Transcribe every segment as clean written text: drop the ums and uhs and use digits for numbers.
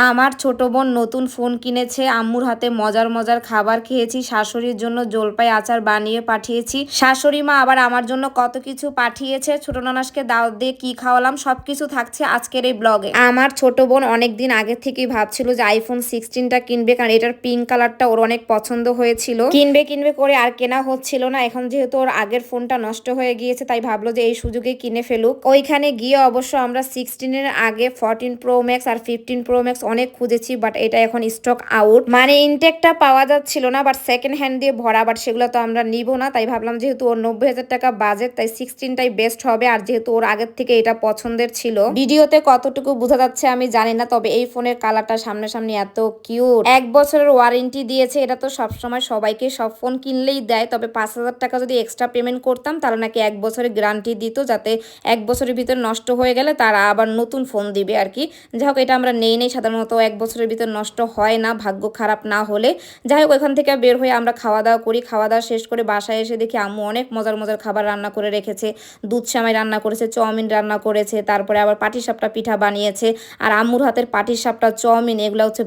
আমার ছোট বোন নতুন ফোন কিনেছে। আম্মুর হাতে মজার মজার খাবার খেয়েছি। শাশুড়ির জন্য জলপাই আচার বানিয়ে পাঠিয়েছি। শাশুড়ি মা আবার আমার জন্য কত কিছু পাঠিয়েছে। ছোট নানাসকে দাওয়াত দিয়ে কি খাওয়ালাম সবকিছু থাকছে আজকের এই ব্লগে। আমার ছোট বোন অনেকদিন আগে থেকেই ভাবছিল যে আইফোন 16টা কিনবে, কারণ এটার পিঙ্ক কালারটা ওর অনেক পছন্দ হয়েছিল। কিনবে কিনবে করে আর কেনা হচ্ছিল না। এখন যেহেতু ওর আগের ফোনটা নষ্ট হয়ে গিয়েছে তাই ভাবলো যে এই সুযোগে কিনে ফেলুক। ওইখানে গিয়ে অবশ্য আমরা 16-এর আগে 14 প্রো ম্যাক্স আর 15 প্রো ম্যাক্স অনেক খুঁজেছি, বাট এটা এখন স্টক আউট, মানে ইনটেকটা পাওয়া যাচ্ছিল না, বাট সেকেন্ড হ্যান্ড দিয়ে ভরা, বাট সেগুলো তো আমরা নিব না। তাই ভাবলাম যেহেতু ওর 90,000 টাকা বাজেট তাই 16টাই বেস্ট হবে। আর যেহেতু ওর আগের থেকে এটা পছন্দের ছিল, ভিডিওতে কতটুকু বোঝা যাচ্ছে আমি জানি না, তবে এই ফোনের কালারটা সামনাসামনি এত কিউট। 1 বছরের ওয়ারেন্টি দিয়েছে। এটা তো সবসময় সবাইকে সব ফোন কিনলেই দেয়, তবে 5,000 টাকা যদি এক্সট্রা পেমেন্ট করতাম তাহলে নাকি 1 বছরের গ্যারান্টি দিত, যাতে 1 বছরের ভিতরে নষ্ট হয়ে গেলে তারা আবার নতুন ফোন দিবে আর কি। যাই হোক, এটা আমরা নেই সাধারণত 1 বছরের ভিতর নষ্ট হয় না, ভাগ্য খারাপ না হলে। যাই হোক, ওখান থেকে বের হয়ে আমরা খাওয়া দাওয়া করি। খাওয়া দাওয়া শেষ করে বাসায় এসে দেখি আম্মু অনেক মজার মজার খাবার রান্না করে রেখেছে। দুধ সেমাই রান্না করেছে, চাউমিন রান্না করেছে, তারপরে আবার পাটিসাপটা পিঠা বানিয়েছে। আর আম্মুর হাতের পাটিসাপটা, চাউমিন এগুলো হচ্ছে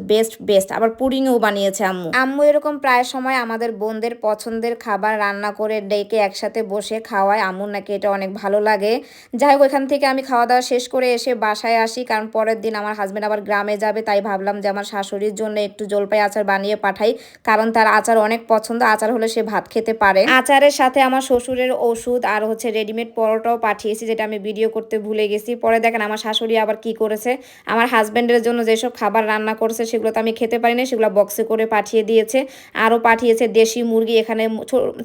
বেস্ট। আবার পুডিংও বানিয়েছে আম্মু এরকম প্রায় সময় আমাদের বোনদের পছন্দের খাবার রান্না করে ডেকে একসাথে বসে খাওয়ায়। আম্মুর নাকি এটা অনেক ভালো লাগে। যাই হোক, এখান থেকে আমি খাওয়া দাওয়া শেষ করে এসে বাসায় আসি, কারণ পরের দিন আমার হাজবেন্ড আবার গ্রামে যাবে। তাই ভাবলাম যে আমার শাশুড়ির জন্য একটু জলপাই আচার বানিয়ে পাঠাই, কারণ তার আচার অনেক পছন্দ। আচার হলে সে ভাত খেতে পারে। আচারের সাথে আমার শ্বশুরের ওষুধ আর হচ্ছে রেডিমেড পরোটাও পাঠিয়েছি, যেটা আমি ভিডিও করতে ভুলে গেছি। পরে দেখেন আমার শাশুড়ি আবার কি করেছে, আমার হাজবেন্ডের জন্য যেসব খাবার রান্না করেছে সেগুলো তো আমি খেতে পারি না, সেগুলো বক্সে করে পাঠিয়ে দিয়েছে। আরও পাঠিয়েছে দেশি মুরগি, এখানে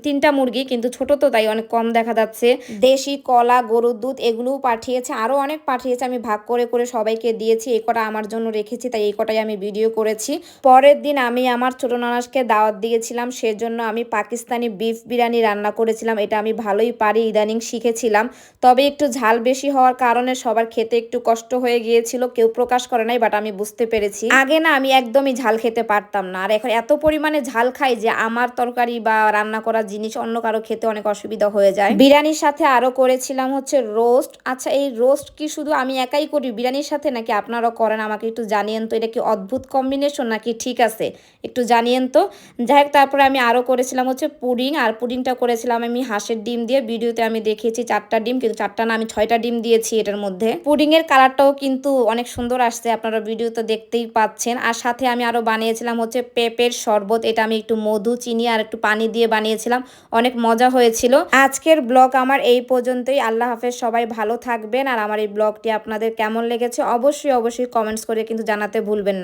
3টা মুরগি, কিন্তু ছোট তো তাই অনেক কম দেখা যাচ্ছে। দেশি কলা, গরুর দুধ এগুলোও পাঠিয়েছে, আরও অনেক পাঠিয়েছে। আমি ভাগ করে করে সবাইকে দিয়েছি। এই কটা আমার জন্য রেখেছি, তাই এই কটাই আমি ভিডিও করেছি। পরের দিন আমি আমার ছোট নানাসকে দাওয়াত দিয়েছিলাম, সেজন্য আমি পাকিস্তানি বিফ বিরিয়ানি রান্না করেছিলাম। এটা আমি ভালোই পারি, ইদানিং শিখেছিলাম, তবে একটু ঝাল বেশি হওয়ার কারণে সবার খেতে একটু কষ্ট হয়ে গিয়েছিল। কেউ প্রকাশ করে নাই, বাট আমি বুঝতে পেরেছি। আগে না আমি একদমই ঝাল খেতে পারতাম না, আর এখন এত পরিমাণে ঝাল খাই যে আমার তরকারি বা রান্না করা জিনিস অন্য কারো খেতে অনেক অসুবিধা হয়ে যায়। বিরিয়ানির সাথে আরো করেছিলাম হচ্ছে রোস্ট। আচ্ছা, এই রোস্ট কি শুধু আমি একাই করি বিরিয়ানির সাথে, নাকি আপনারাও করেন? আমাকে একটু জানিয়েন তো, এটা কি অদ্ভুত কম্বিনেশন নাকি ঠিক আছে, একটু জানিয়েন তো। যাই হোক, তারপরে আমি আরও করেছিলাম হচ্ছে পুডিং, আর পুডিংটা করেছিলাম আমি হাঁসের ডিম দিয়ে। ভিডিওতে আমি দেখিয়েছি 4টা ডিম, কিন্তু 4টা না, আমি 6টা ডিম দিয়েছি এটার মধ্যে। পুডিংয়ের কালারটাও কিন্তু অনেক সুন্দর আসছে, আপনারা ভিডিওতে দেখতেই পাচ্ছেন। আর সাথে আমি আরও বানিয়েছিলাম হচ্ছে পেঁপের শরবত। এটা আমি একটু মধু, চিনি আর একটু পানি দিয়ে বানিয়েছিলাম, অনেক মজা হয়েছিল। আজকের ব্লগ আমার এই পর্যন্তই। আল্লাহ হাফেজ, সবাই ভালো থাকবেন। আর আমার এই ব্লগটি আপনাদের কেমন লেগেছে অবশ্যই কমেন্টস করে কিন্তু জানাতে ভুলবেন না।